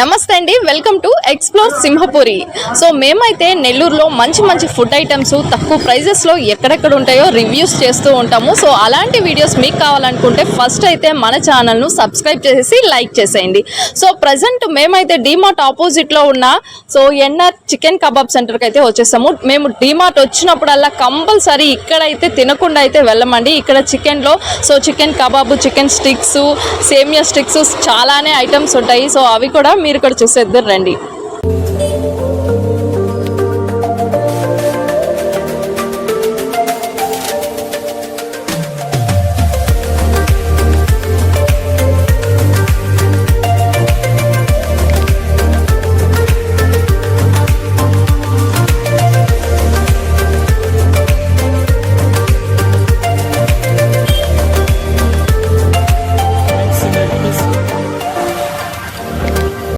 నమస్తే అండి, welcome to explore Simhapuri. So మేమైతే నెల్లూరులో మంచి మంచి ఫుడ్ ఐటమ్స్ తక్కువ ప్రైజెస్లో ఎక్కడెక్కడ ఉంటాయో రివ్యూస్ చేస్తూ ఉంటాము. సో అలాంటి వీడియోస్ మీకు కావాలనుకుంటే ఫస్ట్ అయితే మన ఛానల్ను సబ్స్క్రైబ్ చేసి లైక్ చేసేయండి. సో ప్రజెంట్ మేమైతే డీమార్ట్ ఆపోజిట్లో ఉన్న ఎన్ఆర్ చికెన్ కబాబ్ సెంటర్కి అయితే వచ్చేసాము. మేము డీమార్ట్ వచ్చినప్పుడల్లా కంపల్సరీ ఇక్కడైతే తినకుండా అయితే వెళ్ళమండి. ఇక్కడ చికెన్లో చికెన్ కబాబు, చికెన్ స్టిక్స్, సేమియా స్టిక్స్ చాలానే ఐటమ్స్ ఉంటాయి. సో అవి కూడా మీరు కూడా చూసేద్దరు రండి.